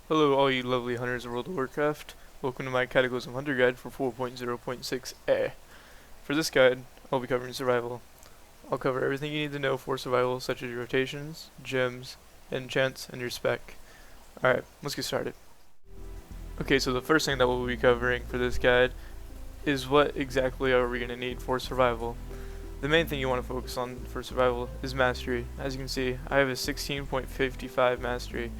Hello all you lovely hunters of World of Warcraft. Welcome to my Cataclysm Hunter guide for 4.0.6a. For this guide, I'll be covering survival. I'll cover everything you need to know for survival, such as your rotations, gems, enchants, and your spec. Alright, let's get started. Okay, so the first thing that we'll be covering for this guide is what exactly are we going to need for survival. The main thing you want to focus on for survival is mastery. As you can see, I have a 16.55 mastery.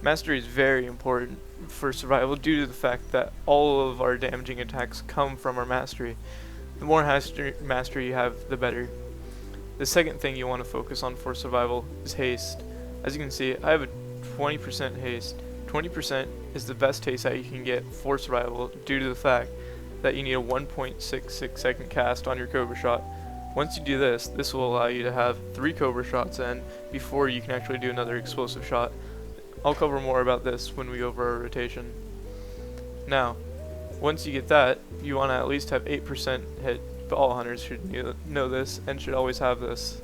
Mastery is very important for survival due to the fact that all of our damaging attacks come from our mastery. The more mastery you have, the better. The second thing you want to focus on for survival is haste. As you can see, I have a 20% haste. 20% is the best haste that you can get for survival due to the fact that you need a 1.66 second cast on your Cobra shot. Once you do this, this will allow you to have 3 Cobra shots in before you can actually do another explosive shot. I'll cover more about this when we go over our rotation. Now, once you get that, you want to at least have 8% hit, but all hunters should know this and should always have this.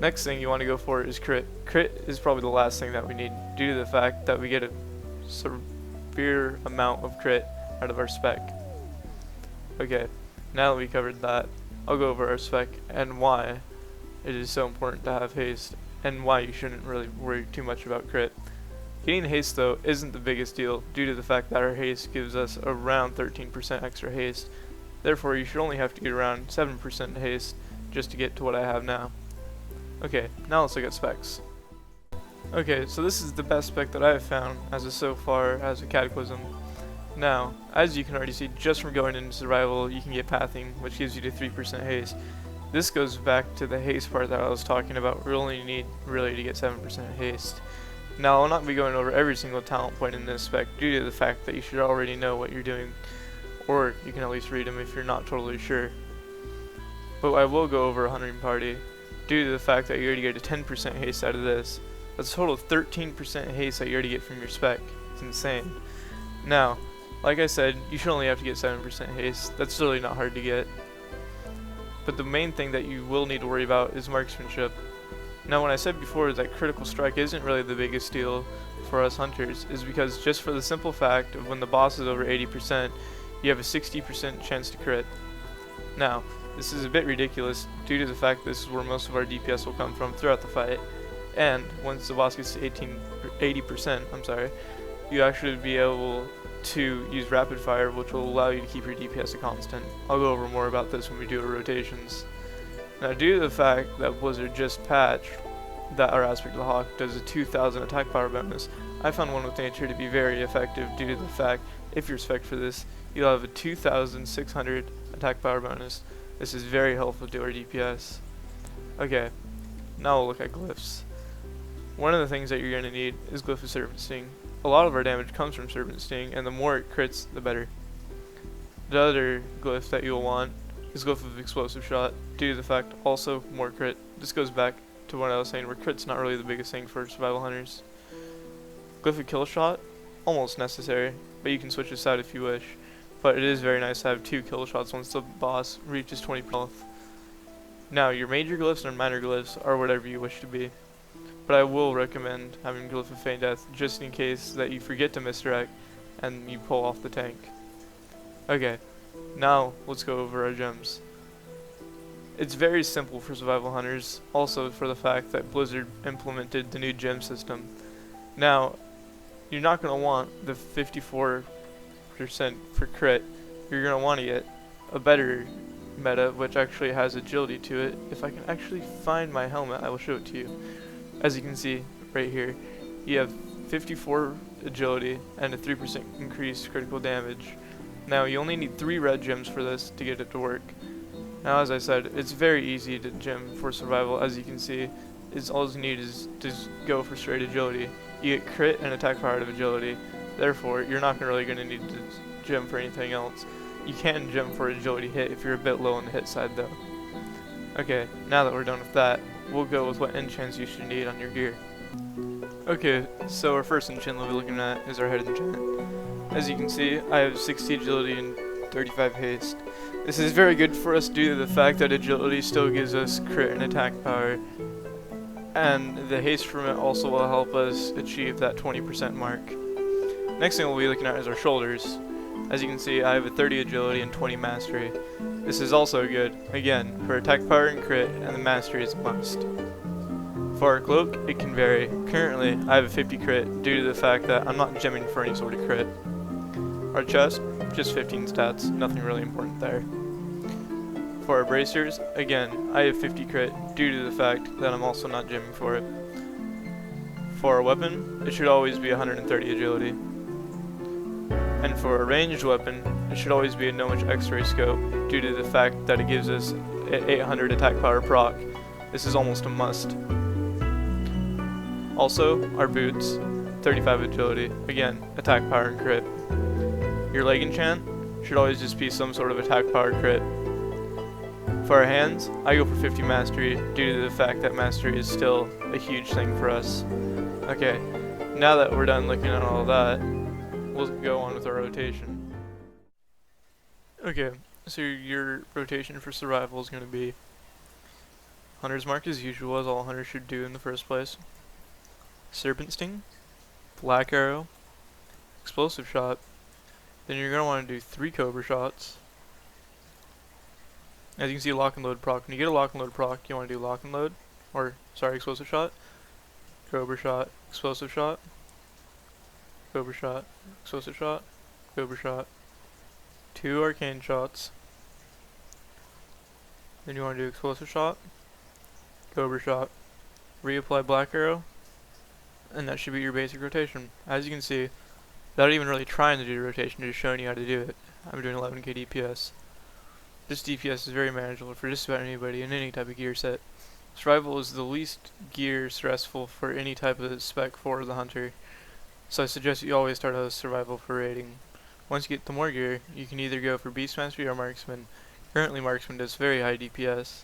Next thing you want to go for is crit. Crit is probably the last thing that we need due to the fact that we get a severe amount of crit out of our spec. Okay, now that we covered that, I'll go over our spec and why it is so important to have haste and why you shouldn't really worry too much about crit. Getting haste though isn't the biggest deal due to the fact that our haste gives us around 13% extra haste. Therefore you should only have to get around 7% haste just to get to what I have now. Okay, now let's look at specs. Okay, so this is the best spec that I have found so far as a Cataclysm. Now, as you can already see just from going into survival, you can get pathing, which gives you the 3% haste. This goes back to the haste part that I was talking about. We only need really to get 7% haste. Now, I'll not be going over every single talent point in this spec due to the fact that you should already know what you're doing, or you can at least read them if you're not totally sure. But I will go over a hunting party due to the fact that you already get a 10% haste out of this. That's a total of 13% haste that you already get from your spec. It's insane. Now, like I said, you should only have to get 7% haste. That's really not hard to get. But the main thing that you will need to worry about is marksmanship. Now, when I said before that critical strike isn't really the biggest deal for us hunters, is because just for the simple fact of when the boss is over 80%, you have a 60% chance to crit. Now, this is a bit ridiculous due to the fact this is where most of our DPS will come from throughout the fight, and once the boss gets to 80%, you actually be able to use rapid fire, which will allow you to keep your DPS a constant. I'll go over more about this when we do our rotations. Now, due to the fact that Blizzard just patched that our Aspect of the Hawk does a 2000 attack power bonus, I found One with Nature to be very effective due to the fact, if you're spec for this, you'll have a 2600 attack power bonus. This is very helpful to our DPS. Okay, now we'll look at glyphs. One of the things that you're going to need is Glyph of Serpent Sting. A lot of our damage comes from Serpent Sting, and the more it crits, the better. The other glyph that you'll want is Glyph of Explosive Shot, due to the fact also more crit. This goes back to what I was saying, where crit's not really the biggest thing for survival hunters. Glyph of Kill Shot, almost necessary, but you can switch this out if you wish. But it is very nice to have 2 kill shots once the boss reaches 20% health. Now, your major glyphs and minor glyphs are whatever you wish to be. But I will recommend having Glyph of Feign Death just in case that you forget to misdirect and you pull off the tank. Okay, now let's go over our gems. It's very simple for survival hunters, also for the fact that Blizzard implemented the new gem system. Now, you're not going to want the 54% for crit. You're going to want to get a better meta, which actually has agility to it. If I can actually find my helmet, I will show it to you. As you can see right here, you have 54 agility and a 3% increased critical damage. Now, you only need 3 red gems for this to get it to work. Now, as I said, it's very easy to gem for survival. As you can see, all you need is to go for straight agility. You get crit and attack power out of agility. Therefore, you're not really going to need to gem for anything else. You can gem for agility hit if you're a bit low on the hit side though. Okay, now that we're done with that, we'll go with what enchants you should need on your gear. Okay, so our first enchant we'll be looking at is our head enchant. As you can see, I have 60 agility and 35 haste. This is very good for us due to the fact that agility still gives us crit and attack power, and the haste from it also will help us achieve that 20% mark. Next thing we'll be looking at is our shoulders. As you can see, I have a 30 agility and 20 mastery. This is also good, again, for attack power and crit, and the mastery is a must. For our cloak, it can vary. Currently, I have a 50 crit due to the fact that I'm not gemming for any sort of crit. Our chest, just 15 stats, nothing really important there. For our bracers, again, I have 50 crit due to the fact that I'm also not gemming for it. For our weapon, it should always be 130 agility. And for a ranged weapon, it should always be a no much X-ray scope due to the fact that it gives us an 800 attack power proc. This is almost a must. Also, our boots, 35 agility, again, attack power and crit. Your leg enchant should always just be some sort of attack power crit. For our hands, I go for 50 mastery due to the fact that mastery is still a huge thing for us. Okay, now that we're done looking at all of that, we'll go on with our rotation. Okay, so your rotation for survival is going to be Hunter's Mark as usual, as all hunters should do in the first place. Serpent Sting, Black Arrow, Explosive Shot. Then you're going to want to do 3 Cobra Shots. As you can see, Lock and Load proc. When you get a Lock and Load proc, you want to do Lock and Load, Explosive Shot, Cobra Shot, Explosive Shot, Cobra Shot, Explosive Shot, Cobra Shot, 2 Arcane Shots. Then you want to do Explosive Shot, Cobra Shot, reapply Black Arrow, and that should be your basic rotation. As you can see, without even really trying to do the rotation, just showing you how to do it, I'm doing 11k DPS. This DPS is very manageable for just about anybody in any type of gear set. Survival is the least gear stressful for any type of spec for the hunter, so I suggest you always start out with survival for raiding. Once you get to more gear, you can either go for Beast Mastery or Marksman. Currently Marksman does very high DPS,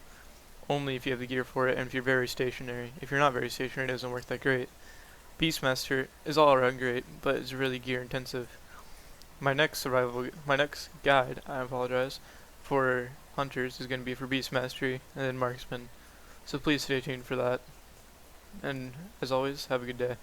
only if you have the gear for it and if you're very stationary. If you're not very stationary, it doesn't work that great. Beastmaster is all around great, but it's really gear intensive. My next guide, for hunters is going to be for Beast Mastery and then Marksman. So please stay tuned for that. And as always, have a good day.